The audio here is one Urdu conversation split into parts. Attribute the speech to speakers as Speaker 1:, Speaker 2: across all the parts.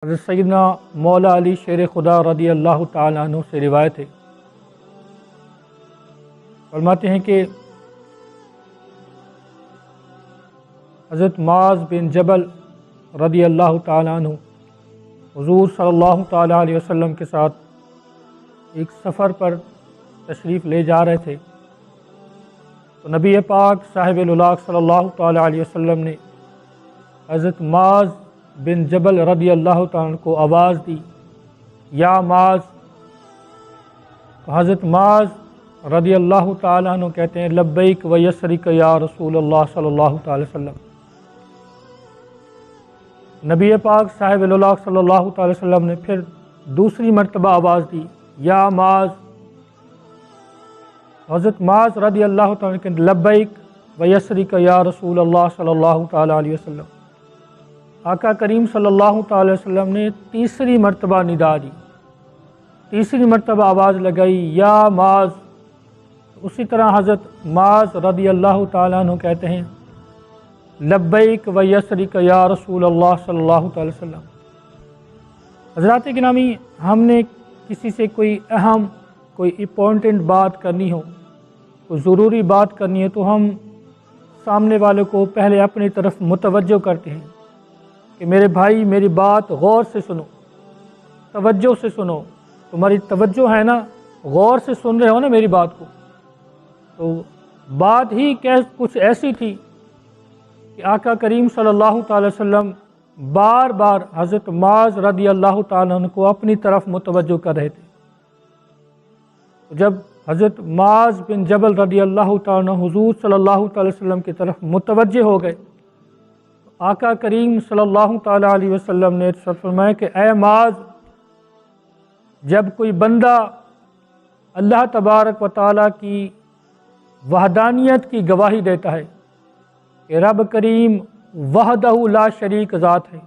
Speaker 1: حضرت سیدنا مولا علی شیر خدا رضی اللہ تعالیٰ عنہ سے روایت ہے، فرماتے ہیں کہ حضرت معاذ بن جبل رضی اللہ تعالیٰ عنہ حضور صلی اللہ تعالیٰ علیہ وسلم کے ساتھ ایک سفر پر تشریف لے جا رہے تھے، تو نبی پاک صاحب الولاق صلی اللہ تعالیٰ علیہ وسلم نے حضرت معاذ بن جبل رضی اللہ تعالیٰ عنہ کو آواز دی، یا معاذ۔ تو حضرت معاذ رضی اللہ تعالیٰ عنہ کہتے ہیں لبیک و یسرک یا رسول اللہ صلی اللہ تعالیٰ وسلم۔ نبی پاک صاحب الولاق صلی اللہ تعالیٰ وسلم نے پھر دوسری مرتبہ آواز دی، یا معاذ۔ حضرت معاذ رضی اللہ تعالیٰ عنہ کہتے ہیں لبیک و یسرک یا رسول اللہ صلی اللہ تعالیٰ علیہ وسلم۔ آقا کریم صلی اللہ تعالیٰ وسلم نے تیسری مرتبہ ندا دی، تیسری مرتبہ آواز لگائی، یا معاذ۔ اسی طرح حضرت معاذ رضی اللہ تعالیٰ عنہ کہتے ہیں لبیک و یسرک یا رسول اللہ صلی اللہ تعالیٰ وسلم۔ حضرات گرامی، ہم نے کسی سے کوئی اہم، کوئی امپورٹنٹ بات کرنی ہو، کوئی ضروری بات کرنی ہے، تو ہم سامنے والے کو پہلے اپنی طرف متوجہ کرتے ہیں کہ میرے بھائی میری بات غور سے سنو، توجہ سے سنو۔ تمہاری توجہ ہے نا، غور سے سن رہے ہو نا میری بات کو۔ تو بات ہی کچھ ایسی تھی کہ آقا کریم صلی اللہ تعالی وسلم بار بار حضرت معاذ رضی اللہ تعالیٰ عنہ کو اپنی طرف متوجہ کر رہے تھے۔ جب حضرت معاذ بن جبل رضی اللہ تعالیٰ عنہ حضور صلی اللہ تعالی وسلم کی طرف متوجہ ہو گئے، آقا کریم صلی اللہ تعالیٰ علیہ وسلم نے ارشاد فرمایا کہ اے معاذ، جب کوئی بندہ اللہ تبارک و تعالیٰ کی وحدانیت کی گواہی دیتا ہے کہ رب کریم وحدہ لا شریک ذات ہے،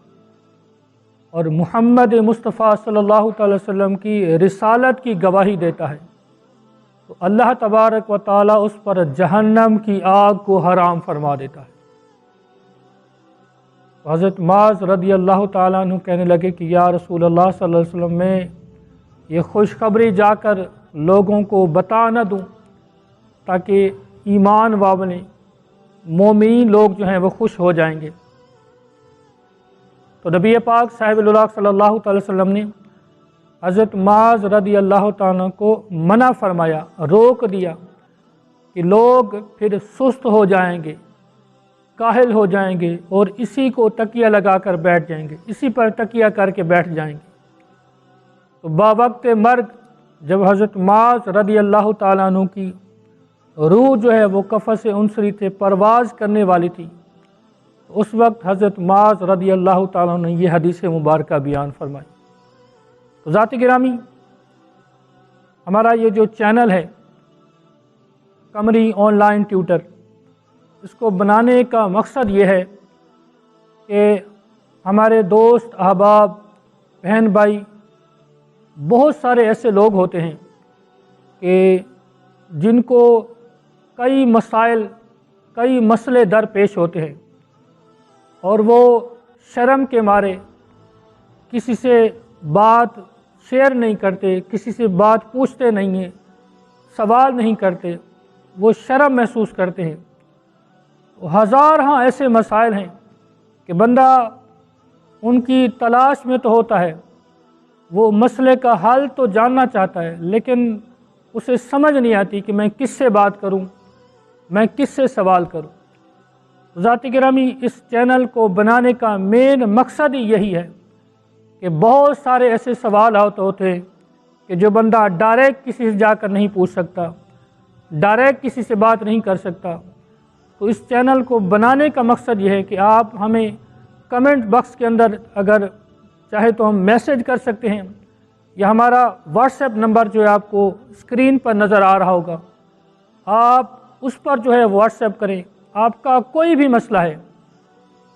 Speaker 1: اور محمد مصطفیٰ صلی اللہ تعالی وسلم کی رسالت کی گواہی دیتا ہے، تو اللہ تبارک و تعالیٰ اس پر جہنم کی آگ کو حرام فرما دیتا ہے۔ حضرت معاذ رضی اللہ تعالیٰ عنہ کہنے لگے کہ یا رسول اللہ صلی اللہ علیہ وسلم، میں یہ خوشخبری جا کر لوگوں کو بتا نہ دوں تاکہ ایمان والے مومنین لوگ جو ہیں وہ خوش ہو جائیں گے؟ تو نبی پاک صاحب الولاق صلی اللہ تعالی وسلم نے حضرت معاذ رضی اللہ تعالیٰ کو منع فرمایا، روک دیا کہ لوگ پھر سست ہو جائیں گے، کاہل ہو جائیں گے، اور اسی کو تکیہ لگا کر بیٹھ جائیں گے، اسی پر تکیہ کر کے بیٹھ جائیں گے۔ تو باوقت مرگ جب حضرت معاذ رضی اللہ تعالیٰ عنہ کی روح جو ہے وہ قفس انصری سے پرواز کرنے والی تھی، اس وقت حضرت معاذ رضی اللہ تعالیٰ عنہ نے یہ حدیث مبارکہ بیان فرمائی۔ تو ذات گرامی، ہمارا یہ جو چینل ہے قمری آن لائن ٹیوٹر، اس کو بنانے کا مقصد یہ ہے کہ ہمارے دوست، احباب، بہن بھائی، بہت سارے ایسے لوگ ہوتے ہیں کہ جن کو کئی مسائل، کئی مسئلے درپیش ہوتے ہیں، اور وہ شرم کے مارے کسی سے بات شیئر نہیں کرتے، کسی سے بات پوچھتے نہیں ہیں، سوال نہیں کرتے، وہ شرم محسوس کرتے ہیں۔ ہزارہاں ایسے مسائل ہیں کہ بندہ ان کی تلاش میں تو ہوتا ہے، وہ مسئلے کا حل تو جاننا چاہتا ہے، لیکن اسے سمجھ نہیں آتی کہ میں کس سے بات کروں، میں کس سے سوال کروں۔ ذات گرامی، اس چینل کو بنانے کا مین مقصد ہی یہی ہے کہ بہت سارے ایسے سوالات ہوتے ہیں کہ جو بندہ ڈائریکٹ کسی سے جا کر نہیں پوچھ سکتا، ڈائریکٹ کسی سے بات نہیں کر سکتا۔ تو اس چینل کو بنانے کا مقصد یہ ہے کہ آپ ہمیں کمنٹ باکس کے اندر اگر چاہے تو ہم میسج کر سکتے ہیں، یا ہمارا واٹس ایپ نمبر جو ہے آپ کو اسکرین پر نظر آ رہا ہوگا، آپ اس پر جو ہے واٹس ایپ کریں۔ آپ کا کوئی بھی مسئلہ ہے،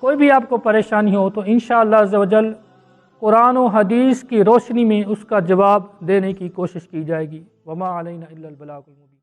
Speaker 1: کوئی بھی آپ کو پریشانی ہو، تو انشاءاللہ عز و جل قرآن و حدیث کی روشنی میں اس کا جواب دینے کی کوشش کی جائے گی۔ وما علینا الا البلاغ المبین۔